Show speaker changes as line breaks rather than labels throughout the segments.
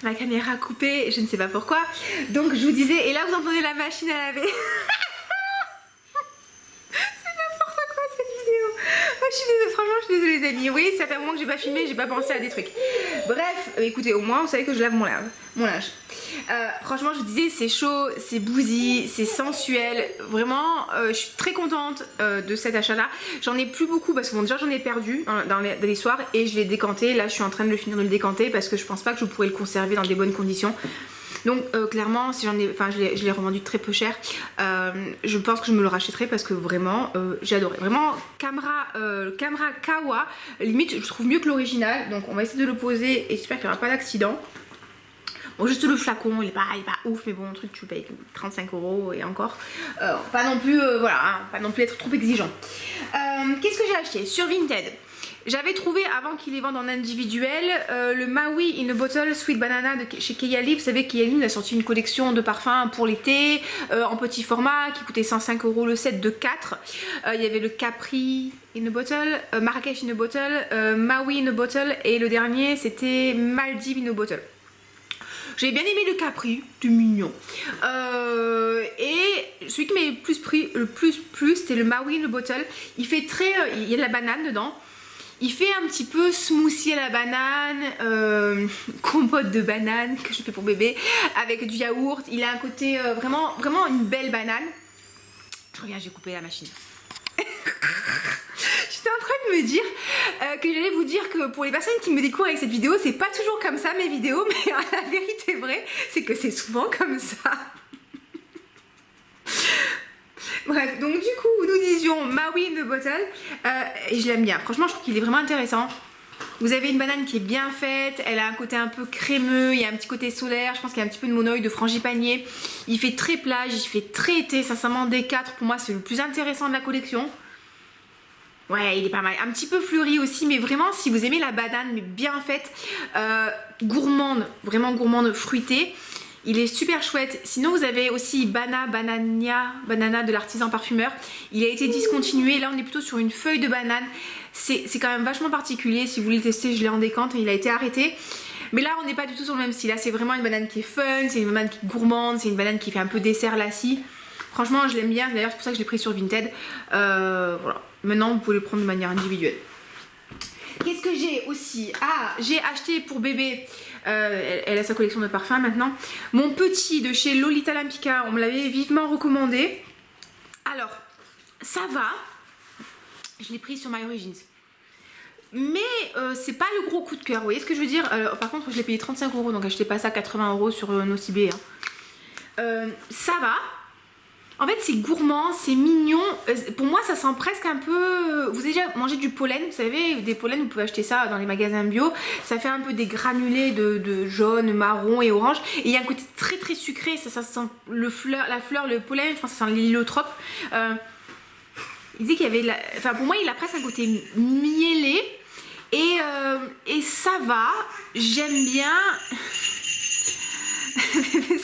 ma caméra coupée, je ne sais pas pourquoi. Donc je vous disais, et là vous entendez la machine à laver. Franchement, je suis désolée les amis. Oui, ça fait un moment que j'ai pas filmé, j'ai pas pensé à des trucs. Bref, écoutez, au moins vous savez que je lave mon linge. Franchement, je vous disais, c'est chaud, c'est bousy, c'est sensuel. Vraiment, je suis très contente de cet achat-là. J'en ai plus beaucoup parce que bon, déjà j'en ai perdu dans les soirs et je l'ai décanté. Là, je suis en train de finir de le décanter parce que je pense pas que je pourrais le conserver dans des bonnes conditions. Donc clairement, si j'en ai, enfin je l'ai revendu très peu cher. Je pense que je me le rachèterai parce que vraiment j'ai adoré. Vraiment Camera Kawa, limite je trouve mieux que l'original. Donc on va essayer de le poser et j'espère qu'il n'y aura pas d'accident. Bon, juste le flacon, il est pas ouf, mais bon, le truc tu payes 35 € et encore. Pas non plus, voilà, hein, pas non plus être trop exigeant. Qu'est-ce que j'ai acheté sur Vinted? J'avais trouvé avant qu'ils les vendent en individuel le Maui in a Bottle Sweet Banana de chez Kayali. Vous savez, Kayali a sorti une collection de parfums pour l'été en petit format qui coûtait 105 € le set de 4. Il y avait le Capri in a Bottle, Marrakech in a Bottle, Maui in a Bottle et le dernier c'était Maldives in a Bottle. J'ai bien aimé le Capri, du mignon. Et celui qui m'a le plus plu, c'était le Maui in a Bottle. Il fait très, il y a de la banane dedans. Il fait un petit peu smoothie à la banane, compote de banane que je fais pour bébé, avec du yaourt. Il a un côté vraiment une belle banane. Je reviens, j'ai coupé la machine. J'étais en train de me dire que j'allais vous dire que pour les personnes qui me découvrent avec cette vidéo, c'est pas toujours comme ça mes vidéos, mais la vérité vraie, c'est que c'est souvent comme ça. Bref, donc du coup, nous disions Maui in a Bottle et je l'aime bien. Franchement, je trouve qu'il est vraiment intéressant. Vous avez une banane qui est bien faite, elle a un côté un peu crémeux, il y a un petit côté solaire, je pense qu'il y a un petit peu de monoï, de frangipanier. Il fait très plage, il fait très été, sincèrement des 4, pour moi c'est le plus intéressant de la collection. Ouais, il est pas mal. Un petit peu fleuri aussi, mais vraiment, si vous aimez la banane, mais bien faite, gourmande, vraiment gourmande, fruitée, il est super chouette. Sinon, vous avez aussi Banana de l'artisan parfumeur. Il a été discontinué. Là, on est plutôt sur une feuille de banane. C'est quand même vachement particulier. Si vous voulez le tester, je l'ai en décante et il a été arrêté. Mais là, on n'est pas du tout sur le même style. Là, c'est vraiment une banane qui est fun, c'est une banane qui est gourmande, c'est une banane qui fait un peu dessert lassi. Franchement, je l'aime bien. D'ailleurs, c'est pour ça que je l'ai pris sur Vinted. Voilà. Maintenant, vous pouvez le prendre de manière individuelle. Qu'est-ce que j'ai aussi? Ah, j'ai acheté pour bébé, elle a sa collection de parfums maintenant, mon petit de chez Lolita Lampica, on me l'avait vivement recommandé. Alors, ça va, je l'ai pris sur My Origins. Mais c'est pas le gros coup de cœur, vous voyez ce que je veux dire? Par contre, je l'ai payé 35 €, donc achetez pas ça 80 € sur Nocibé. Hein. Ça va. En fait c'est gourmand, c'est mignon, pour moi ça sent presque un peu... Vous avez déjà mangé du pollen, vous savez, des pollens, vous pouvez acheter ça dans les magasins bio. Ça fait un peu des granulés de jaune, marron et orange. Et il y a un côté très sucré, ça sent la fleur, le pollen, je pense que ça sent l'héliotrope. Il disait qu'il y avait... Enfin pour moi il a presque un côté miellé. Et ça va, j'aime bien...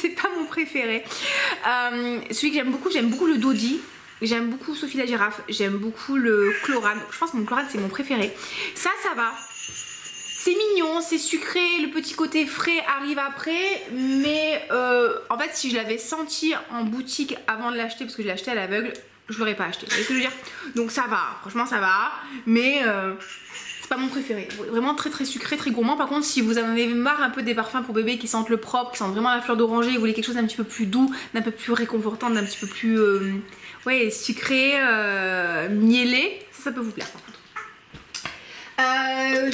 c'est pas mon préféré. Celui que j'aime beaucoup le Dodi. J'aime beaucoup Sophie la girafe. J'aime beaucoup le Chlorane. Je pense que mon Chlorane c'est mon préféré. Ça va. C'est mignon, c'est sucré. Le petit côté frais arrive après. Mais en fait, si je l'avais senti en boutique avant de l'acheter, parce que je l'ai acheté à l'aveugle, je l'aurais pas acheté. Vous voyez ce que je veux dire? Donc ça va. Franchement, ça va. Mais... c'est pas mon préféré, vraiment très sucré, très gourmand. Par contre, si vous en avez marre un peu des parfums pour bébé qui sentent le propre, qui sentent vraiment la fleur d'oranger, vous voulez quelque chose d'un petit peu plus doux, d'un peu plus réconfortant, d'un petit peu plus ouais, sucré, miellé, ça peut vous plaire par contre.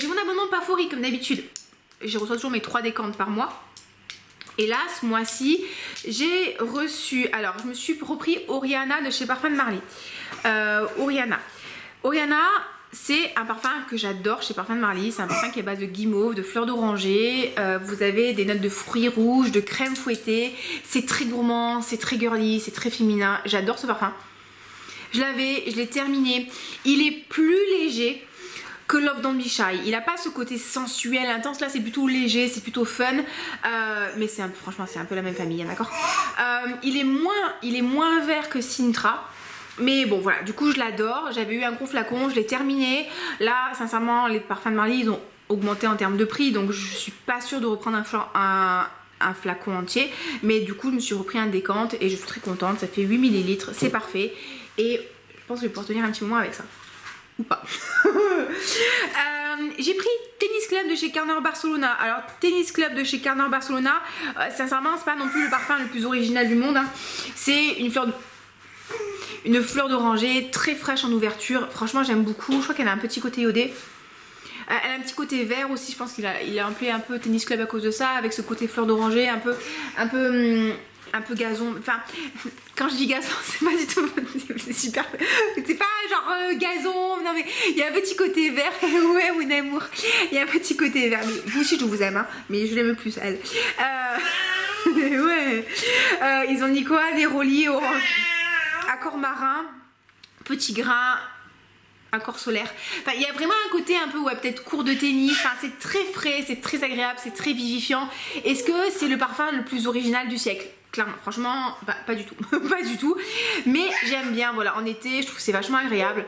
J'ai mon abonnement Pafori comme d'habitude. Je reçois toujours mes 3 décantes par mois. Et là, ce mois-ci, j'ai reçu... Alors, je me suis repris Oriana de chez Parfum de Marly. Oriana, c'est un parfum que j'adore chez Parfum de Marly. C'est un parfum qui est à base de guimauve, de fleurs d'oranger. Vous avez des notes de fruits rouges, de crème fouettée. C'est très gourmand, c'est très girly, c'est très féminin. J'adore ce parfum. Je l'ai terminé. Il est plus léger que Love Don't Be Shy. Il n'a pas ce côté sensuel, intense. Là, c'est plutôt léger, c'est plutôt fun. Mais franchement, c'est un peu la même famille, d'accord. Il est moins vert que Sintra. Mais bon voilà, du coup je l'adore. J'avais eu un gros flacon, je l'ai terminé. Là sincèrement les parfums de Marly ils ont augmenté en termes de prix, donc je suis pas sûre de reprendre un flacon entier, mais du coup je me suis repris un décante et je suis très contente. Ça fait 8 ml, c'est parfait et je pense que je vais pouvoir tenir un petit moment avec ça ou pas. J'ai pris Tennis Club de chez Carner Barcelona. Alors Tennis Club de chez Carner Barcelona, sincèrement c'est pas non plus le parfum le plus original du monde, hein. C'est une fleur d'oranger très fraîche en ouverture. Franchement j'aime beaucoup, je crois qu'elle a un petit côté iodé. Elle a un petit côté vert aussi, je pense qu'il a appelé un peu Tennis Club à cause de ça, avec ce côté fleur d'oranger, un peu gazon. Enfin, quand je dis gazon, c'est pas du tout, c'est super, c'est pas genre gazon, non mais il y a un petit côté vert. Ouais, mon amour, il y a un petit côté vert. Mais vous aussi je vous aime, hein, mais je l'aime plus elle. Ouais, ils ont dit quoi? Néroli, orange, accord marin, petit grain, accord solaire. Enfin, il y a vraiment un côté un peu, ouais, peut-être court de tennis. Enfin, c'est très frais, c'est très agréable, c'est très vivifiant. Est-ce que c'est le parfum le plus original du siècle? Clairement, franchement, pas du tout. Pas du tout. Mais j'aime bien, voilà, en été, je trouve que c'est vachement agréable.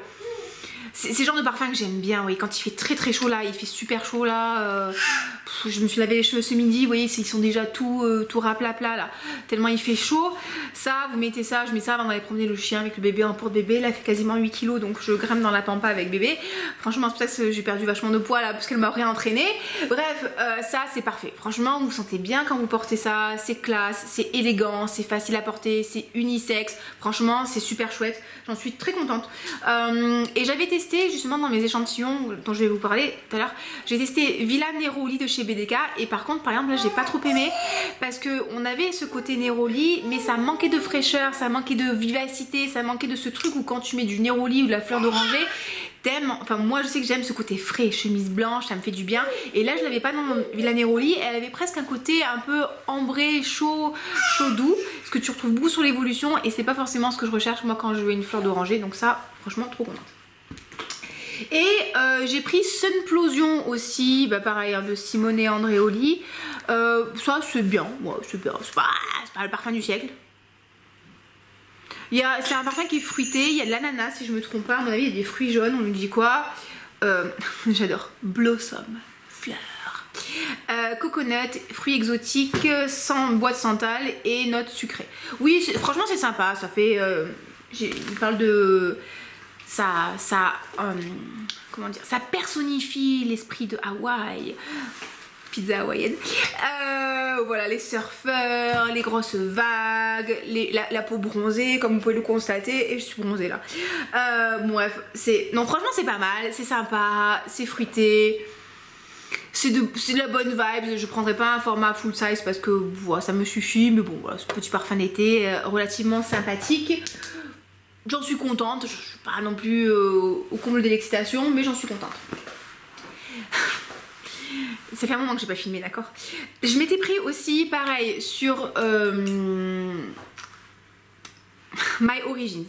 C'est le genre de parfum que j'aime bien, oui. Quand il fait très très chaud là, il fait super chaud là. Je me suis lavé les cheveux ce midi, vous voyez, ils sont déjà tout raplapla là. Tellement il fait chaud. Ça, vous mettez ça, je mets ça avant d'aller promener le chien avec le bébé en porte-bébé. Là, il fait quasiment 8 kg, donc je grimpe dans la pampa avec bébé. Franchement, c'est pour ça que j'ai perdu vachement de poids là, parce qu'elle m'a réentraîné. Bref, ça c'est parfait. Franchement, vous vous sentez bien quand vous portez ça. C'est classe, c'est élégant, c'est facile à porter, c'est unisexe. Franchement, c'est super chouette. J'en suis très contente. Et j'avais testé justement dans mes échantillons dont je vais vous parler tout à l'heure, j'ai testé Villa Neroli de chez BDK et par contre par exemple là j'ai pas trop aimé parce que on avait ce côté Neroli mais ça manquait de fraîcheur, ça manquait de vivacité, ça manquait de ce truc où quand tu mets du Neroli ou de la fleur d'oranger t'aimes, enfin moi je sais que j'aime ce côté frais, chemise blanche, ça me fait du bien et là je l'avais pas dans mon Villa Neroli, elle avait presque un côté un peu ambré, chaud doux, ce que tu retrouves beaucoup sur l'évolution et c'est pas forcément ce que je recherche moi quand je veux une fleur d'oranger, donc ça franchement trop contente. Et j'ai pris Sunplosion aussi, bah pareil hein, de Simone Andreoli. Ça c'est bien, ouais, c'est pas le parfum du siècle. C'est un parfum qui est fruité, il y a de l'ananas si je me trompe pas, à mon avis il y a des fruits jaunes, on lui dit quoi? J'adore, Blossom, fleur. Coconut, fruits exotiques, bois de santal et notes sucrées. Oui, franchement c'est sympa, ça fait... il parle de... comment dire, ça personnifie l'esprit de Hawaï, pizza hawaïenne. Voilà, les surfeurs, les grosses vagues, la peau bronzée, comme vous pouvez le constater, et je suis bronzée là. Bref, non franchement c'est pas mal, c'est sympa, c'est fruité. C'est de la bonne vibe, je prendrai pas un format full size parce que voilà, ça me suffit, mais bon voilà, ce petit parfum d'été relativement sympathique. J'en suis contente, je suis pas non plus au comble de l'excitation, mais j'en suis contente. Ça fait un moment que j'ai pas filmé, d'accord? Je m'étais pris aussi, pareil, sur My Origins,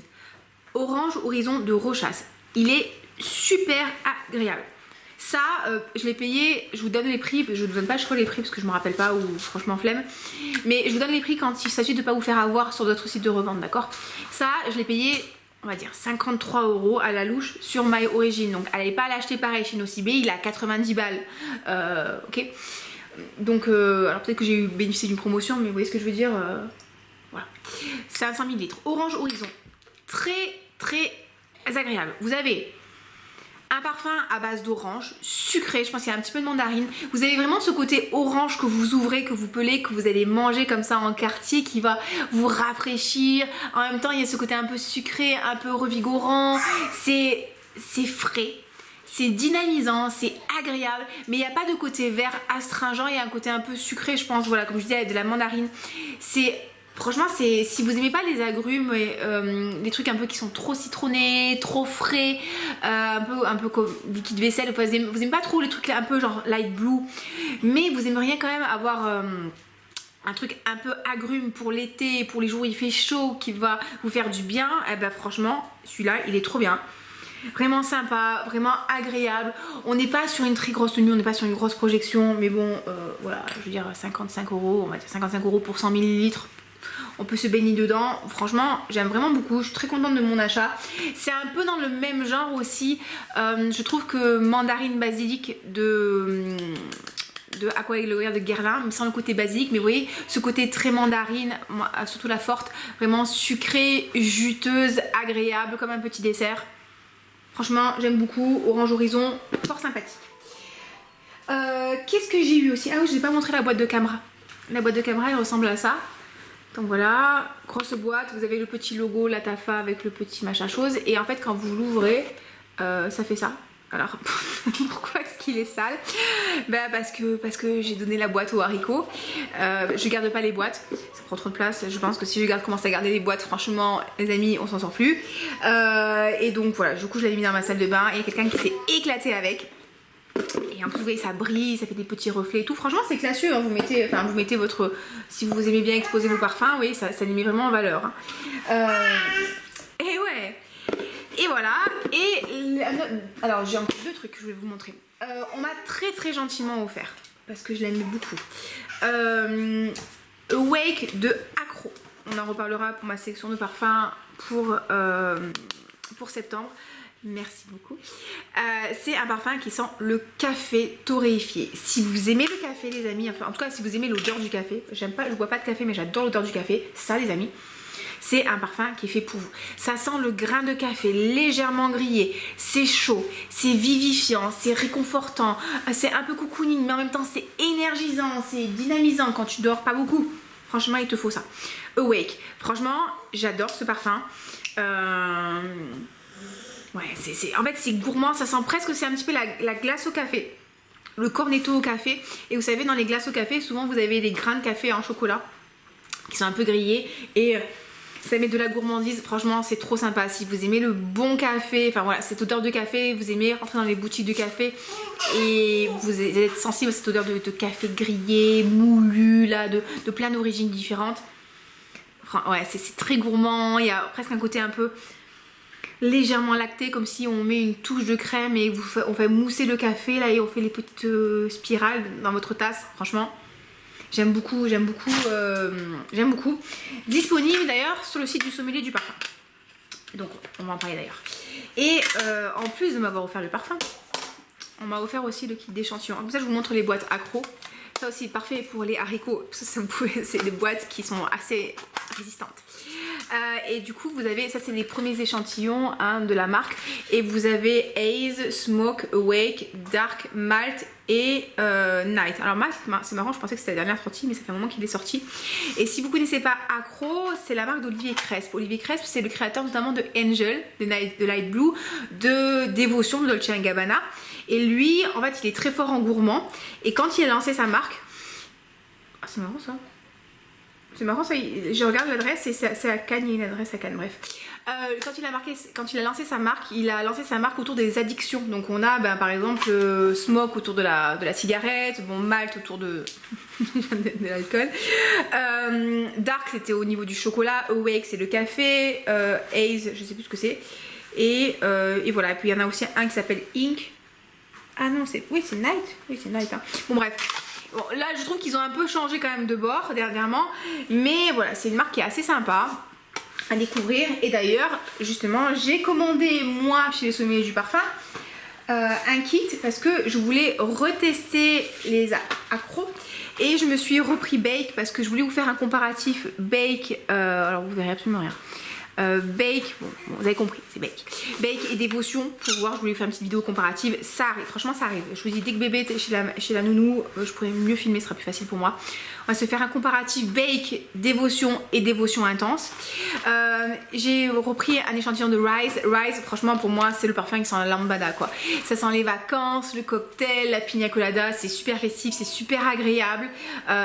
Orange Horizon de Rochas. Il est super agréable. Ça, je l'ai payé, je vous donne les prix, je vous donne pas je crois les prix parce que je me rappelle pas ou franchement flemme. Mais je vous donne les prix quand il s'agit de pas vous faire avoir sur d'autres sites de revente, d'accord? Ça, je l'ai payé, on va dire 53 € à la louche sur My Origin. Donc, allez pas l'acheter pareil chez Nocibé, il a 90 balles. Ok? Donc, alors peut-être que j'ai eu bénéficié d'une promotion, mais vous voyez ce que je veux dire? Voilà. C'est un 100 ml. Orange Horizon. Très, très agréable. Vous avez un parfum à base d'orange, sucré, je pense qu'il y a un petit peu de mandarine. Vous avez vraiment ce côté orange que vous ouvrez, que vous pelez, que vous allez manger comme ça en quartier qui va vous rafraîchir. En même temps, il y a ce côté un peu sucré, un peu revigorant. C'est frais, c'est dynamisant, c'est agréable, mais il n'y a pas de côté vert astringent, il y a un côté un peu sucré, je pense, voilà, comme je disais, avec de la mandarine. Franchement, si vous aimez pas les agrumes et les trucs un peu qui sont trop citronnés, trop frais, un peu comme liquide vaisselle, vous aimez pas trop les trucs là, un peu genre light blue, mais vous aimeriez quand même avoir un truc un peu agrume pour l'été, pour les jours où il fait chaud, qui va vous faire du bien, et ben franchement, celui-là, il est trop bien. Vraiment sympa, vraiment agréable. On n'est pas sur une très grosse tenue, on n'est pas sur une grosse projection, mais bon, voilà, je veux dire 55 €, on va dire 55 € pour 100 ml. on peut se baigner dedans. Franchement, j'aime vraiment beaucoup, je suis très contente de mon achat. C'est un peu dans le même genre aussi, je trouve que mandarine basilic de Aqua Gloria de Guerlain, mais sans le côté basique, mais vous voyez ce côté très mandarine, surtout la forte, vraiment sucrée, juteuse, agréable comme un petit dessert. Franchement j'aime beaucoup, Orange Horizon, fort sympathique. Qu'est-ce que j'ai eu aussi? Ah oui, je n'ai pas montré la boîte de Camera. La boîte de Camera elle ressemble à ça. Donc voilà, grosse boîte, vous avez le petit logo, la Tafa avec le petit machin chose, et en fait quand vous l'ouvrez, ça fait ça. Alors pourquoi est-ce qu'il est sale? Bah parce que j'ai donné la boîte aux haricots. Je garde pas les boîtes, ça prend trop de place. Je pense que si je commence à garder les boîtes, franchement les amis on s'en sort plus. Et donc voilà, du coup je l'ai mis dans ma salle de bain et il y a quelqu'un qui s'est éclaté avec. Et en plus vous voyez ça brille, ça fait des petits reflets et tout. Franchement c'est classieux, hein. Vous mettez votre... Si vous aimez bien exposer vos parfums, oui ça les met vraiment en valeur, hein. Et ouais. Et voilà, alors j'ai encore 2 trucs que je vais vous montrer. On m'a très gentiment offert, parce que je l'aime beaucoup, Awake de Accro. On en reparlera pour ma sélection de parfums pour septembre. Merci beaucoup. C'est un parfum qui sent le café torréfié. Si vous aimez le café les amis, enfin en tout cas si vous aimez l'odeur du café, je bois pas de café mais j'adore l'odeur du café, ça les amis. C'est un parfum qui est fait pour vous. Ça sent le grain de café légèrement grillé. C'est chaud, c'est vivifiant, c'est réconfortant. C'est un peu cocooning, mais en même temps c'est énergisant, c'est dynamisant quand tu dors pas beaucoup. Franchement, il te faut ça. Awake. Franchement, j'adore ce parfum. Ouais, en fait, c'est gourmand. Ça sent presque, c'est un petit peu la glace au café. Le cornetto au café. Et vous savez, dans les glaces au café, souvent vous avez des grains de café en chocolat qui sont un peu grillés. Et... ça met de la gourmandise, franchement c'est trop sympa. Si vous aimez le bon café, enfin voilà, cette odeur de café, vous aimez rentrer dans les boutiques de café et vous êtes sensible à cette odeur de café grillé, moulu, là, de plein d'origines différentes. Enfin, ouais, c'est très gourmand, il y a presque un côté un peu légèrement lacté, comme si on met une touche de crème et on fait mousser le café là et on fait les petites spirales dans votre tasse, franchement. J'aime beaucoup, j'aime beaucoup. Disponible d'ailleurs sur le site du sommelier du parfum. Donc on va en parler d'ailleurs. Et en plus de m'avoir offert le parfum, on m'a offert aussi le kit d'échantillon. Comme ça je vous montre les boîtes Accro. Ça aussi parfait pour les haricots. C'est des boîtes qui sont assez résistantes. Et du coup vous avez, ça c'est les premiers échantillons hein, de la marque. Et vous avez Haze, Smoke, Awake, Dark, Malt et Night. Alors Malt c'est marrant, je pensais que c'était la dernière sortie mais ça fait un moment qu'il est sorti. Et si vous ne connaissez pas Accro, c'est la marque d'Olivier Cresp. Olivier Cresp c'est le créateur notamment de Angel, de Light Blue, de Dévotion de Dolce & Gabbana. Et lui en fait il est très fort en gourmand. Et quand il a lancé sa marque, ah, c'est marrant ça. C'est marrant ça, je regarde l'adresse et c'est à Cannes, il y a une adresse à Cannes, bref. Quand il a lancé sa marque, autour des addictions. Donc on a par exemple Smoke autour de la cigarette, bon Malt autour de l'alcool. Dark c'était au niveau du chocolat, Awake c'est le café, Haze je sais plus ce que c'est. Et voilà, et puis il y en a aussi un qui s'appelle Ink. Ah non, c'est Night. Oui, c'est Night. Hein. Bon bref. Bon, là je trouve qu'ils ont un peu changé quand même de bord dernièrement, mais voilà, c'est une marque qui est assez sympa à découvrir. Et d'ailleurs justement j'ai commandé moi chez les sommeliers du parfum un kit parce que je voulais retester les Accro et je me suis repris Bake parce que je voulais vous faire un comparatif Bake, alors vous verrez absolument rien. Bake, bon, vous avez compris, c'est Bake. Bake et Dévotion, pour voir, je voulais faire une petite vidéo comparative. Ça arrive, franchement ça arrive. Je vous dis, dès que bébé est chez la nounou, je pourrais mieux filmer, ce sera plus facile pour moi. On va se faire un comparatif Bake, Dévotion et Dévotion Intense. J'ai repris un échantillon de Rise. Rise, franchement, pour moi, c'est le parfum qui sent la lambada, quoi. Ça sent les vacances, le cocktail, la pina colada, c'est super festif, c'est super agréable.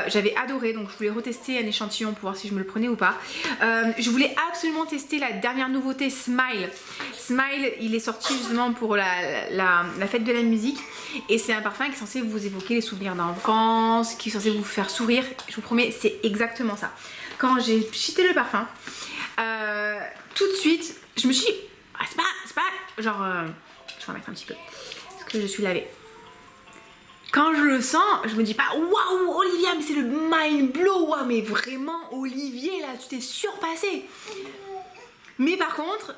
J'avais adoré, donc je voulais retester un échantillon pour voir si je me le prenais ou pas. Je voulais absolument tester la dernière nouveauté Smile. Smile, il est sorti justement pour la fête de la musique et c'est un parfum qui est censé vous évoquer les souvenirs d'enfance, qui est censé vous faire sourire. Je vous promets, c'est exactement ça. Quand j'ai chité le parfum, tout de suite, je me suis dit, ah, c'est pas, genre, je vais en mettre un petit peu, parce que je suis lavée. quand je le sens, je me dis pas waouh Olivia, mais c'est le mind blow, wow, mais vraiment Olivier là, tu t'es surpassé. Mais par contre,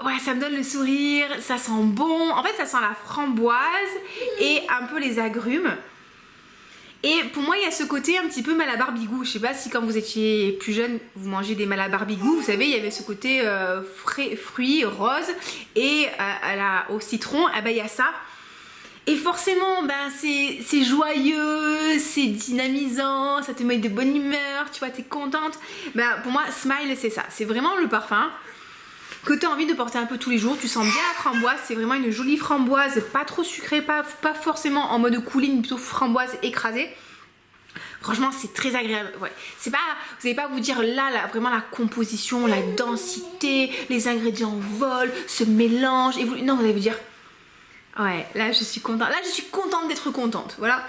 ouais, ça me donne le sourire, ça sent bon. En fait, ça sent la framboise et un peu les agrumes. Et pour moi, il y a ce côté un petit peu Malabar Bigou. Je sais pas si quand vous étiez plus jeune, vous mangez des Malabar Bigou. Vous savez, il y avait ce côté fruits rose et au citron, ben, il y a ça. Et forcément, ben, c'est joyeux, c'est dynamisant, ça te met de bonne humeur, tu vois, t'es contente. Ben, pour moi, Smile, c'est ça. C'est vraiment le parfum que tu as envie de porter un peu tous les jours. Tu sens bien la framboise, c'est vraiment une jolie framboise, pas trop sucrée, pas forcément en mode cooling, plutôt framboise écrasée. Franchement, c'est très agréable. Ouais. C'est pas, vous n'allez pas vous dire là, vraiment la composition, la densité, les ingrédients volent, se mélangent. Et vous, non, vous allez vous dire, ouais, là je suis contente. Là je suis contente d'être contente. Voilà.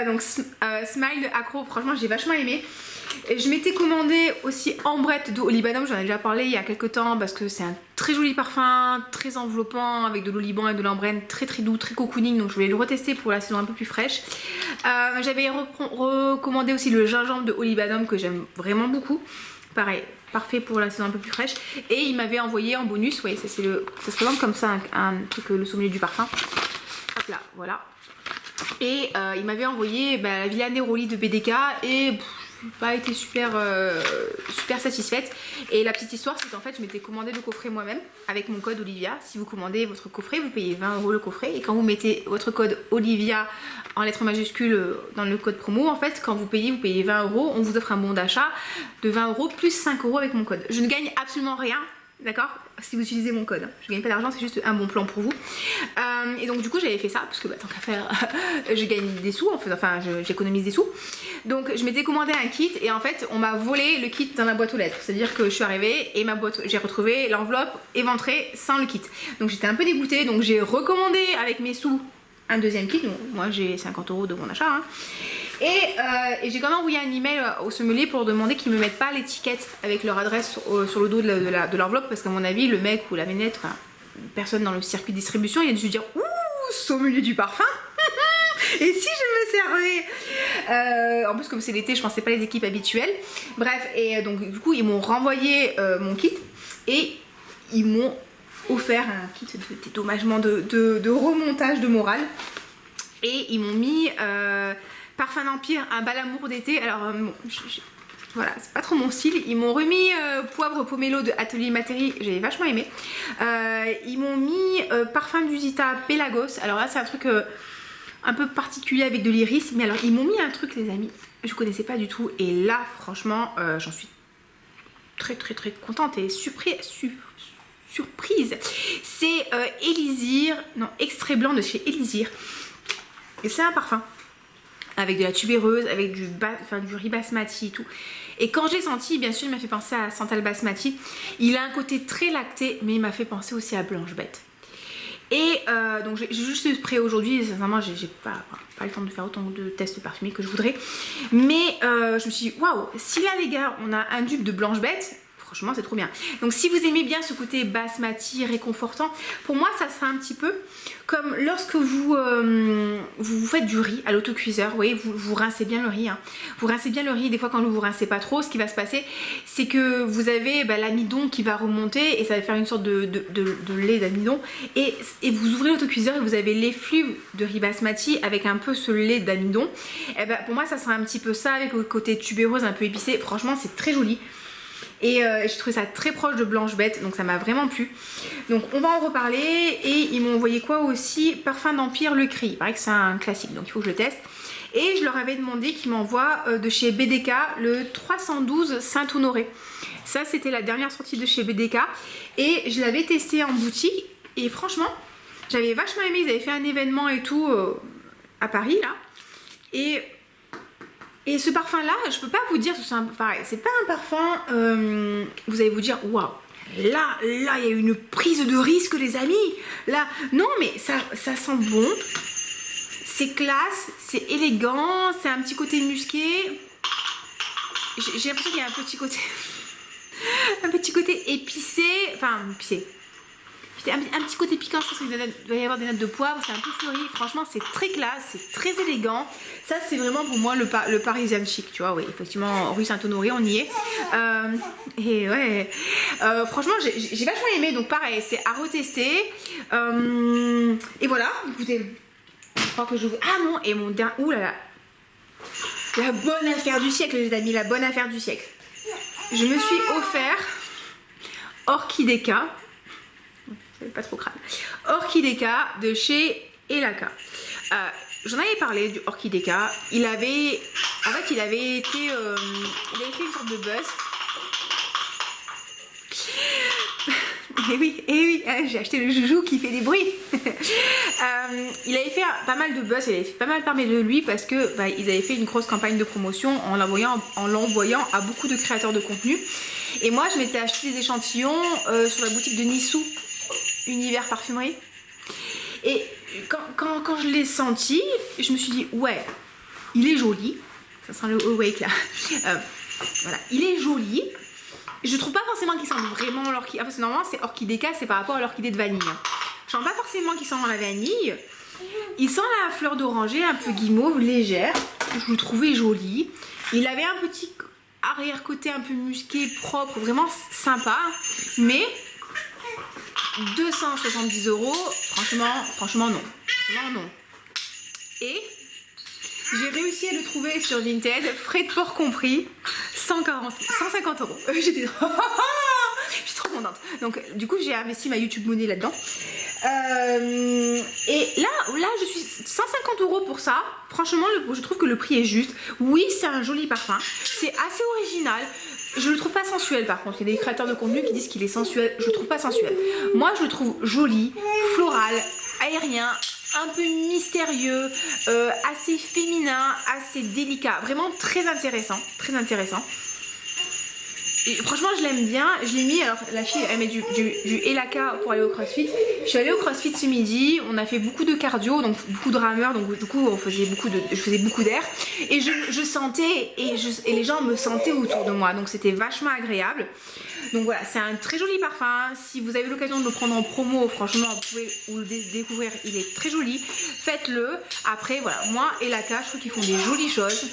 Donc Smile de Accro, franchement j'ai vachement aimé. Et je m'étais commandé aussi Ambrette de Olibanum, j'en ai déjà parlé il y a quelques temps parce que c'est un très joli parfum, très enveloppant avec de l'oliban et de l'ambrène, très très doux, très cocooning, donc je voulais le retester pour la saison un peu plus fraîche. J'avais recommandé aussi le gingembre de Olibanum que j'aime vraiment beaucoup, pareil, parfait pour la saison un peu plus fraîche. Et il m'avait envoyé en bonus, vous voyez, ça se présente comme ça, un truc, le sommelier du parfum. Hop là, voilà. Et il m'avait envoyé la Villa Neroli de BDK et pas été super satisfaite. Et la petite histoire, c'est qu'en fait je m'étais commandé le coffret moi-même avec mon code Olivia. Si vous commandez votre coffret, vous payez 20 € le coffret, et quand vous mettez votre code Olivia en lettres majuscules dans le code promo, en fait quand vous payez 20 €, on vous offre un bon d'achat de 20 € plus 5 € avec mon code. Je ne gagne absolument rien, d'accord, si vous utilisez mon code. Je gagne pas d'argent, c'est juste un bon plan pour vous. Et donc du coup j'avais fait ça parce que tant qu'à faire, je gagne des sous, enfin j'économise des sous. Donc je m'étais commandé un kit et en fait on m'a volé le kit dans la boîte aux lettres. C'est-à-dire que je suis arrivée et j'ai retrouvé l'enveloppe éventrée sans le kit. Donc j'étais un peu dégoûtée, donc j'ai recommandé avec mes sous un deuxième kit. Donc, moi j'ai 50 € de bon achat. Hein. Et j'ai quand même envoyé un email au sommelier pour demander qu'ils me mettent pas l'étiquette avec leur adresse sur le dos de l'enveloppe, parce qu'à mon avis le mec ou la vénette, enfin, personne dans le circuit de distribution, il a dû se dire ouh, sommelier du parfum. Et si je me servais en plus comme c'est l'été, je pensais pas les équipes habituelles. Bref, et donc du coup ils m'ont renvoyé mon kit et ils m'ont offert un kit de dédommagement, de remontage de morale. Et ils m'ont mis Parfum d'Empire, un bal amour d'été. Alors voilà, c'est pas trop mon style. Ils m'ont remis Poivre Pomelo de Atelier Materi, j'ai vachement aimé. Ils m'ont mis Parfum d'Usita Pelagos. Alors là c'est un truc un peu particulier avec de l'iris. Mais alors ils m'ont mis un truc les amis, je connaissais pas du tout. Et là franchement j'en suis très contente et surprise. C'est Élysir, non, Extrait Blanc de chez Élysir. Et c'est un parfum avec de la tubéreuse, avec du riz basmati et tout. Et quand j'ai senti, bien sûr il m'a fait penser à Santal Basmati. Il a un côté très lacté, mais il m'a fait penser aussi à Blanche Bête. Et donc j'ai juste ce spray aujourd'hui. Sincèrement j'ai pas le temps de faire autant de tests parfumés que je voudrais. Mais je me suis dit waouh, si là les gars on a un dupe de Blanche Bête, franchement c'est trop bien. Donc si vous aimez bien ce côté basmati réconfortant, pour moi ça sera un petit peu comme lorsque vous faites du riz à l'autocuiseur. Vous voyez, vous rincez bien le riz, hein. Vous rincez bien le riz. Des fois quand vous rincez pas trop, ce qui va se passer c'est que vous avez l'amidon qui va remonter et ça va faire une sorte de lait d'amidon, et vous ouvrez l'autocuiseur et vous avez l'effluve de riz basmati avec un peu ce lait d'amidon. Et pour moi ça sera un petit peu ça, avec le côté tubéreuse un peu épicé. Franchement c'est très joli. Et j'ai trouvé ça très proche de Blanche Bête, donc ça m'a vraiment plu. Donc on va en reparler. Et ils m'ont envoyé quoi aussi? Parfum d'Empire Le Cri. Il paraît que c'est un classique, donc il faut que je le teste. Et je leur avais demandé qu'ils m'envoient de chez BDK le 312 Saint-Honoré. Ça c'était la dernière sortie de chez BDK. Et je l'avais testé en boutique. Et franchement, j'avais vachement aimé. Ils avaient fait un événement et tout à Paris là. Et ce parfum là, je peux pas vous dire que c'est un peu pareil. C'est pas un parfum, vous allez vous dire waouh, là il y a une prise de risque les amis. Là, non mais ça sent bon. C'est classe, c'est élégant, c'est un petit côté musqué. J'ai l'impression qu'il y a un petit côté épicé, enfin épicé. Un petit côté piquant, je pense qu'il doit y avoir des notes de poivre, c'est un peu fleuri. Franchement, c'est très classe, c'est très élégant. Ça, c'est vraiment pour moi le Parisian chic, tu vois. Oui, effectivement, rue Saint-Honoré, on y est. Et ouais, franchement, j'ai vachement aimé. Donc, pareil, c'est à retester. Et voilà, écoutez, je crois que je vous. Ah non, et mon dernier. Ouh là là. La bonne affaire du siècle, les amis, la bonne affaire du siècle. Je me suis offert Orchideka. Pas trop crade. Orchideka de chez Elaka. J'en avais parlé du Orchideka. Il avait fait une sorte de buzz. Et oui, j'ai acheté le joujou qui fait des bruits. Il avait fait pas mal de buzz, il avait fait pas mal parler de lui parce que ils avaient fait une grosse campagne de promotion en l'envoyant à beaucoup de créateurs de contenu. Et moi, je m'étais acheté des échantillons sur la boutique de Nissou, Univers Parfumerie. Et quand je l'ai senti, je me suis dit, ouais, il est joli. Ça sent le awake là. Voilà, il est joli. Je trouve pas forcément qu'il sent vraiment l'orchidée. Parce que normalement, c'est Orchideka, c'est par rapport à l'orchidée de vanille. Je sens pas forcément qu'il sent la vanille. Il sent la fleur d'oranger un peu guimauve, légère. Je le trouvais joli. Il avait un petit arrière-côté un peu musqué, propre, vraiment sympa. Mais 270 €, franchement non. Et j'ai réussi à le trouver sur Vinted, frais de port compris, 150 €. J'étais je suis trop contente. Donc du coup j'ai investi ma YouTube money là-dedans. Et là je suis 150 € pour ça. Franchement, je trouve que le prix est juste. Oui, c'est un joli parfum. C'est assez original. Je le trouve pas sensuel par contre. Il y a des créateurs de contenu qui disent qu'il est sensuel. Je le trouve pas sensuel. Moi, je le trouve joli, floral, aérien, un peu mystérieux, assez féminin, assez délicat. Vraiment très intéressant. Très intéressant. Et franchement, je l'aime bien. Je l'ai mis. Alors, la fille, elle met du Elaka pour aller au CrossFit. Je suis allée au CrossFit ce midi. On a fait beaucoup de cardio, donc beaucoup de rameurs. Donc, du coup, je faisais beaucoup d'air. Et je sentais, et les gens me sentaient autour de moi. Donc, c'était vachement agréable. Donc, voilà, c'est un très joli parfum. Si vous avez l'occasion de le prendre en promo, franchement, vous pouvez le découvrir. Il est très joli. Faites-le. Après, voilà, moi, Elaka, je trouve qu'ils font des jolies choses.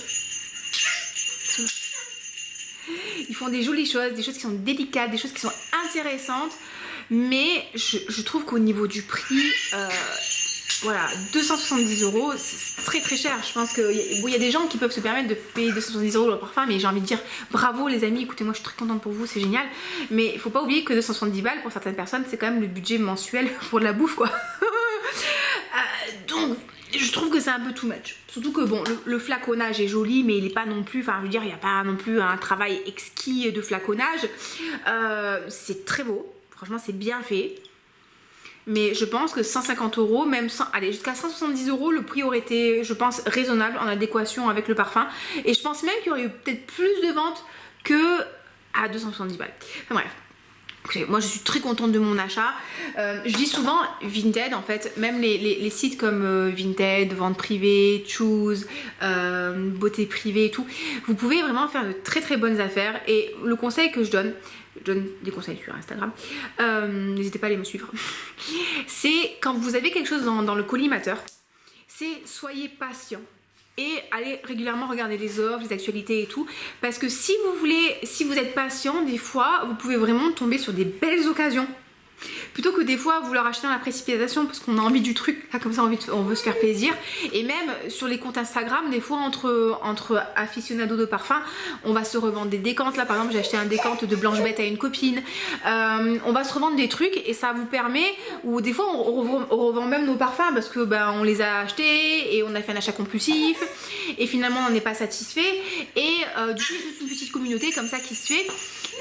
Ils font des jolies choses, des choses qui sont délicates, des choses qui sont intéressantes. Mais je trouve qu'au niveau du prix, voilà, 270 €, c'est très très cher. Je pense qu'il y a des gens qui peuvent se permettre de payer 270 € le parfum. Mais j'ai envie de dire bravo les amis, écoutez, moi je suis très contente pour vous, c'est génial. Mais il faut pas oublier que 270 balles pour certaines personnes, c'est quand même le budget mensuel pour de la bouffe quoi. Donc je trouve que c'est un peu too much. Surtout que bon, le flaconnage est joli, mais il n'est pas non plus, enfin je veux dire, il n'y a pas non plus un travail exquis de flaconnage. C'est très beau, franchement c'est bien fait. Mais je pense que 150 €, même allez, jusqu'à 170 €, le prix aurait été, je pense, raisonnable, en adéquation avec le parfum. Et je pense même qu'il y aurait eu peut-être plus de ventes que à 270 balles. Enfin bref. Moi je suis très contente de mon achat. Je dis souvent Vinted, en fait, même les sites comme Vinted, Vente Privée, Choose, Beauté Privée et tout, vous pouvez vraiment faire de très très bonnes affaires. Et le conseil que je donne des conseils sur Instagram, n'hésitez pas à aller me suivre, c'est quand vous avez quelque chose dans le collimateur, c'est soyez patient. Et allez régulièrement regarder les offres, les actualités et tout. Parce que si vous êtes patient, des fois, vous pouvez vraiment tomber sur des belles occasions. Plutôt que des fois vouloir acheter dans la précipitation parce qu'on a envie du truc, là comme ça on veut se faire plaisir. Et même sur les comptes Instagram, des fois entre aficionados de parfum, on va se revendre des décantes. Là par exemple j'ai acheté un décante de Blanche Bête à une copine. On va se revendre des trucs et ça vous permet, ou des fois on revend même nos parfums parce que on les a achetés et on a fait un achat compulsif et finalement on n'est pas satisfait. Et du coup il y a toute une petite communauté comme ça qui se fait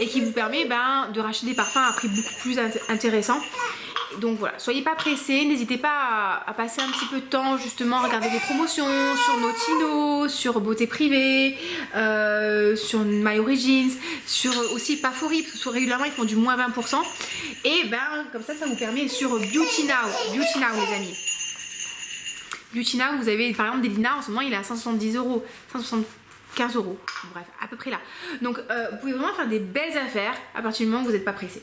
et qui vous permet de racheter des parfums à prix beaucoup plus intéressant. Donc voilà, soyez pas pressés, n'hésitez pas à passer un petit peu de temps justement à regarder des promotions sur Notino, sur Beauté Privée, sur My Origins, sur aussi Parfori, parce que régulièrement ils font du moins 20%. Et comme ça vous permet sur Beauty Now les amis. Beauty Now, vous avez par exemple des Lina en ce moment il est à 170 €, 175 €, bref, à peu près là. Donc vous pouvez vraiment faire des belles affaires à partir du moment où vous n'êtes pas pressé.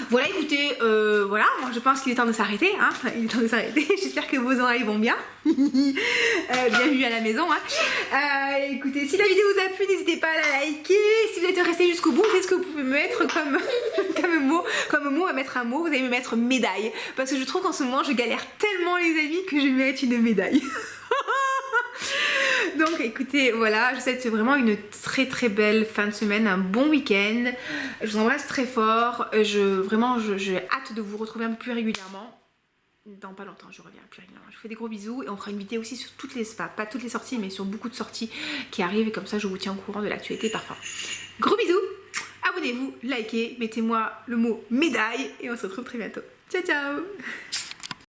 Voilà, écoutez, voilà, moi je pense qu'il est temps de s'arrêter, hein. Il est temps de s'arrêter. J'espère que vos oreilles vont bien. Bienvenue à la maison, hein. Écoutez, si la vidéo vous a plu, n'hésitez pas à la liker. Si vous êtes resté jusqu'au bout, qu'est-ce que vous pouvez mettre comme mot à mettre un mot? Vous allez me mettre médaille. Parce que je trouve qu'en ce moment, je galère tellement, les amis, que je mérite une médaille. Donc écoutez, voilà, je vous souhaite vraiment une très belle fin de semaine, un bon week-end. Je vous embrasse très fort. Vraiment, j'ai hâte de vous retrouver un peu plus régulièrement. Dans pas longtemps, je reviens plus régulièrement. Je vous fais des gros bisous et on fera une vidéo aussi sur toutes les, enfin, pas toutes les sorties, mais sur beaucoup de sorties qui arrivent. Et comme ça, je vous tiens au courant de l'actualité parfois. Gros bisous, abonnez-vous, likez, mettez-moi le mot médaille et on se retrouve très bientôt. Ciao, ciao!